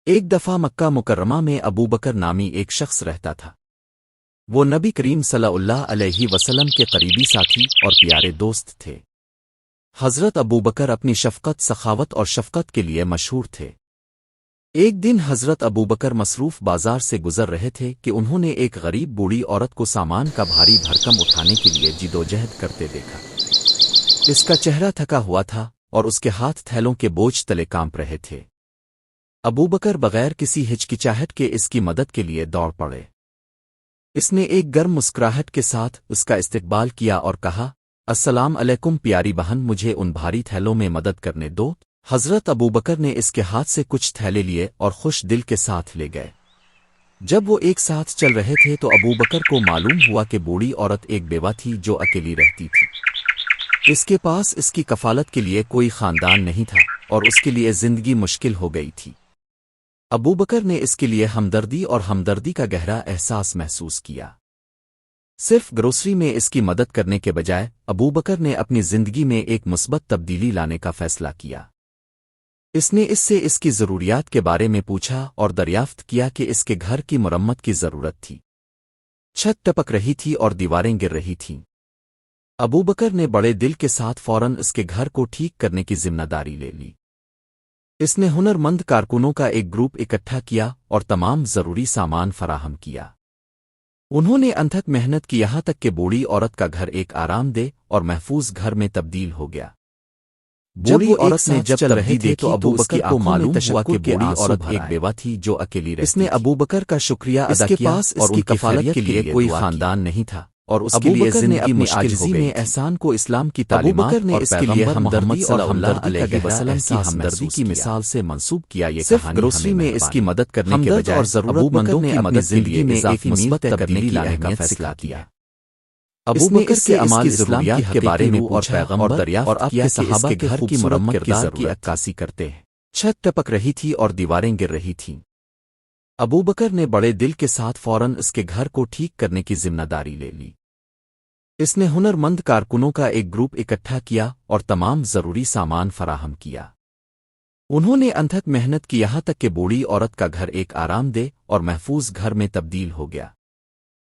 ایک دفعہ مکہ مکرمہ میں ابو بکر نامی ایک شخص رہتا تھا۔ وہ نبی کریم صلی اللہ علیہ وسلم کے قریبی ساتھی اور پیارے دوست تھے۔ حضرت ابو بکر اپنی شفقت، سخاوت اور شفقت کے لیے مشہور تھے۔ ایک دن حضرت ابو بکر مصروف بازار سے گزر رہے تھے کہ انہوں نے ایک غریب بوڑھی عورت کو سامان کا بھاری بھرکم اٹھانے کے لیے جدوجہد کرتے دیکھا۔ اس کا چہرہ تھکا ہوا تھا اور اس کے ہاتھ تھیلوں کے بوجھ تلے کانپ رہے تھے۔ ابو بکر بغیر کسی ہچکچاہٹ کے اس کی مدد کے لیے دوڑ پڑے۔ اس نے ایک گرم مسکراہٹ کے ساتھ اس کا استقبال کیا اور کہا، السلام علیکم پیاری بہن، مجھے ان بھاری تھیلوں میں مدد کرنے دو۔ حضرت ابو بکر نے اس کے ہاتھ سے کچھ تھیلے لیے اور خوش دل کے ساتھ لے گئے۔ جب وہ ایک ساتھ چل رہے تھے تو ابو بکر کو معلوم ہوا کہ بوڑھی عورت ایک بیوہ تھی جو اکیلی رہتی تھی۔ اس کے پاس اس کی کفالت کے لیے کوئی خاندان نہیں تھا اور اس کے لیے زندگی مشکل ہو گئی تھی۔ ابو بکر نے اس کے لیے ہمدردی کا گہرا احساس محسوس کیا۔ صرف گروسری میں اس کی مدد کرنے کے بجائے ابو بکر نے اپنی زندگی میں ایک مثبت تبدیلی لانے کا فیصلہ کیا۔ اس نے اس سے اس کی ضروریات کے بارے میں پوچھا اور دریافت کیا کہ اس کے گھر کی مرمت کی ضرورت تھی۔ چھت ٹپک رہی تھی اور دیواریں گر رہی تھیں۔ ابو بکر نے بڑے دل کے ساتھ فوراً اس کے گھر کو ٹھیک کرنے کی ذمہ داری لے لی۔ اس نے ہنر مند کارکنوں کا ایک گروپ اکٹھا کیا اور تمام ضروری سامان فراہم کیا۔ انہوں نے انتھک محنت کی یہاں تک کہ بوڑھی عورت کا گھر ایک آرام دہ اور محفوظ گھر میں تبدیل ہو گیا۔ بوڑھی عورت نے جب تبدیلی دیکھی تو ابو بکر کو معلوم ہوا کہ بوڑھی عورت ایک بیوہ تھی جو اکیلی رہتی تھی۔ اس نے ابو بکر کا شکریہ ادا کیا اور ان کی کفالت کے لیے کوئی خاندان نہیں تھا اور اس کے لیے زندگی میں عاجزی میں احسان کو اسلام کی تعلیمات اور پیغمبر محمد صلی اللہ علیہ وسلم کی ہمدردی کی مثال سے منسوب کیا۔ یہ صرف گروسری میں اس کی مدد کرنے کے بجائے ضرورت مندوں نے اپنی زندگی میں ایک مثبت تبدیلی لانے کا فیصلہ کیا۔ ابو بکر کے اعمال اسلام کے بارے میں اور پیغمبر دریافت کیا کہ اس کے گھر کی مرمت کردار کی عکاسی کرتے ہیں۔ چھت ٹپک رہی تھی اور دیواریں گر رہی تھیں۔ ابو بکر نے بڑے دل کے ساتھ فوراً اس کے گھر کو ٹھیک کرنے کی ذمہ داری لے لی۔ اس نے ہنر مند کارکنوں کا ایک گروپ اکٹھا کیا اور تمام ضروری سامان فراہم کیا۔ انہوں نے انتھک محنت کی یہاں تک کہ بوڑھی عورت کا گھر ایک آرام دہ اور محفوظ گھر میں تبدیل ہو گیا۔